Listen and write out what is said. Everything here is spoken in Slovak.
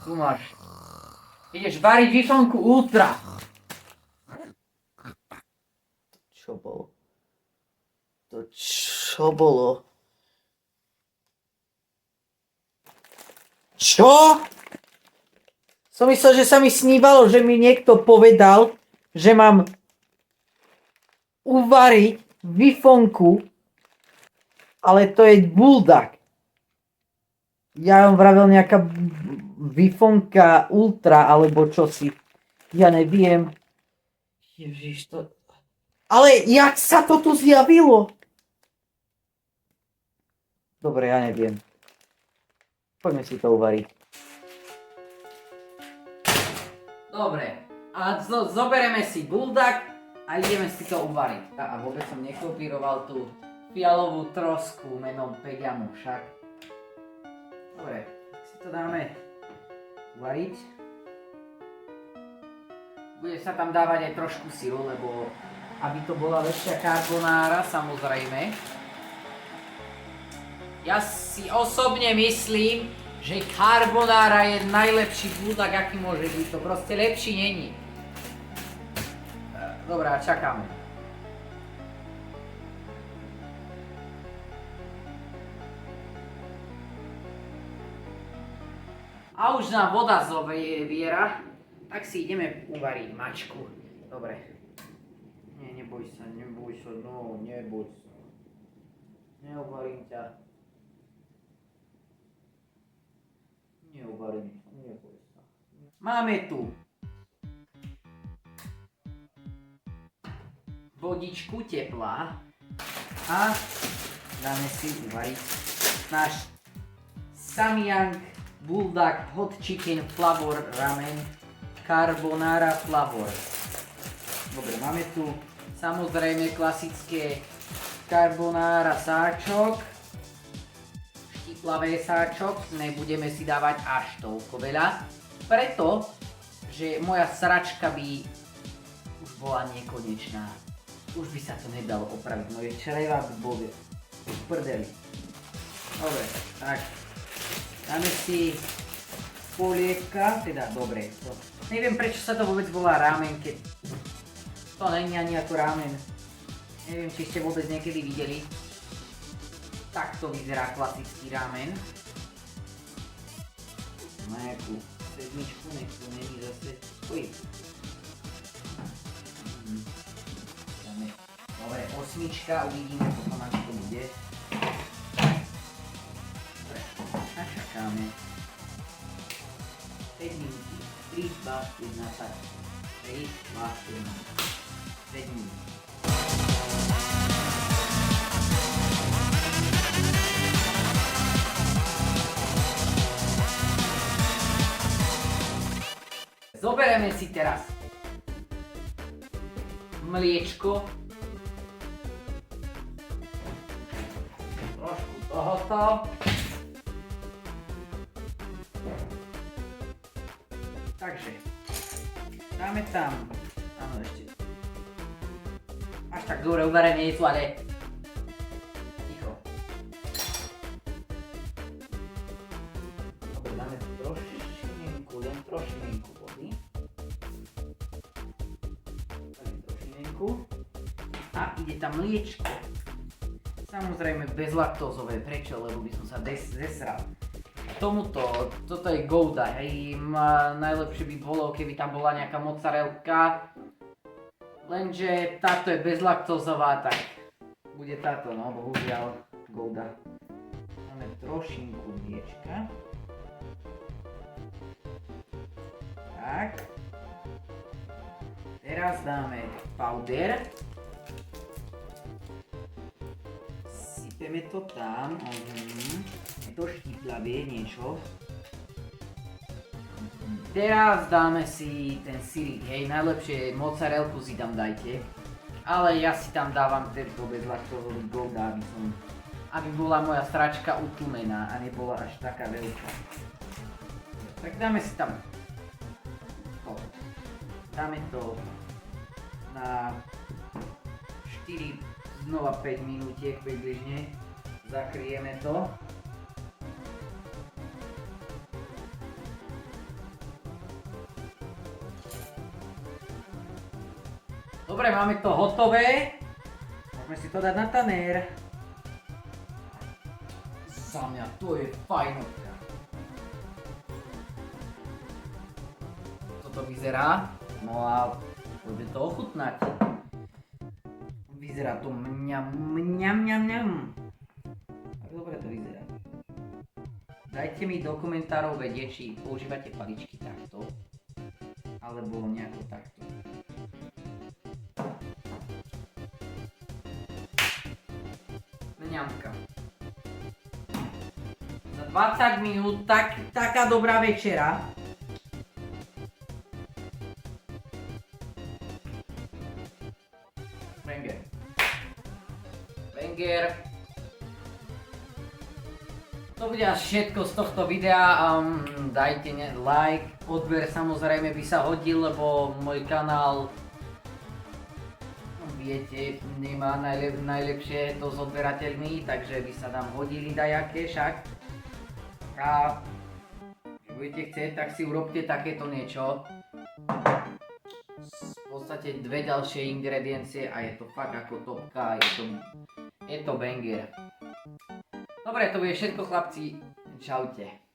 Tu máš. Ideš variť Vifonku Ultra. Čo bolo? To čo bolo? Čo? Som myslel, že sa mi snívalo, že mi niekto povedal, že mám uvariť Vifonku, ale to je buldak. Ja vám vravel nejaká Vifonka Ultra, alebo čosi. Ja neviem. Ježiš, to... Ale jak sa to tu zjavilo? Dobre, ja neviem. Poďme si to uvariť. Dobre. A zoberieme si buldak a ideme si to uvariť. A vôbec som nekopíroval tú fialovú trosku menom Peďanu však. Dobre, tak si to dáme uvariť. Bude sa tam dávať aj trošku syru, lebo aby to bola lepšia karbonára, samozrejme. Ja si osobne myslím, že karbonára je najlepší buldak, aký môže byť. To proste lepší není. Dobre, čakáme. A už nám voda zoviera, tak si ideme uvariť mačku. Dobre. Nie, neboj sa, no, neboj sa. Neuvarím ťa. Neuvarím ťa, neboj sa. Máme tu vodičku teplá a dáme si uvariť náš Samyang Buldak Hot Chicken Flavor Ramen Carbonara Flavor. Dobre, máme tu samozrejme klasické carbonara sáčok, štiplavé sáčok, nebudeme si dávať až toľko veľa, pretože moja sračka by už bola nekonečná. Už by sa to nedalo opraviť, moje čreva by boli v prdeli. Dobre, tak dáme si polievka, teda dobre, to neviem prečo sa to vôbec volá ramen, keď to není ani ako ramen. Neviem, či ste vôbec niekedy videli. Takto vyzerá klasický ramen. Nejakú sedmičku, nech to není zase... Uj. Dobre, osmička, uvidíme potom, ako to bude. Dobre, a čakáme. 5 minúty. 3, 2, 1, tak. 3, 2, 1. 5 minút. Zoberieme si teraz mliečko, trošku tohoto, takže dáme tam, áno ešte, až tak dobre uvarené je tu, ale ticho. Dobre, dáme trošininku, len trošininku vody. A ide tam mliečko. Samozrejme bezlaktózové. Prečo? Lebo by som sa zesral. Toto je Gouda. Hej, najlepšie by bolo, keby tam bola nejaká mozzarellka. Lenže táto je bezlaktózová, tak bude táto, no bohužiaľ Gouda. Máme trošinku mliečka. Tak. Teraz dáme powder. Sypeme to tam. Je to štiplavé niečo. Teraz dáme si ten syrik, hej, najlepšie mozzarellku si tam dajte. Ale ja si tam dávam tento bezlaktózový Gouda, aby bola moja sračka utlumená a nebola až taká veľká. Tak dáme si tam to. Dáme to na 4, znova 5 minútiek približne. Zakrieme to. Dobre, máme to hotové. Môžeme si to dať na tanér. Za mňa to je fajnovka. Toto vyzerá. No a poďme to ochutnať. Vyzerá to mňam, mňam, mňam, mňam. Tak dobre to vyzerá. Dajte mi do komentárov vedieť, či používate paličky takto, alebo nejako takto. Mňamka. Za 20 minút taká dobrá večera. Banger. Banger. To bude až všetko z tohto videa. Dajte like, odber samozrejme by sa hodil, lebo môj kanál, viete, nemá najlepšie to s odberateľmi, takže by sa nám hodili dajaké však. A keď budete chcieť, tak si urobte takéto niečo. V podstate dve ďalšie ingrediencie a je to fakt ako topka, je to banger. Dobre, to bude všetko chlapci, čaute.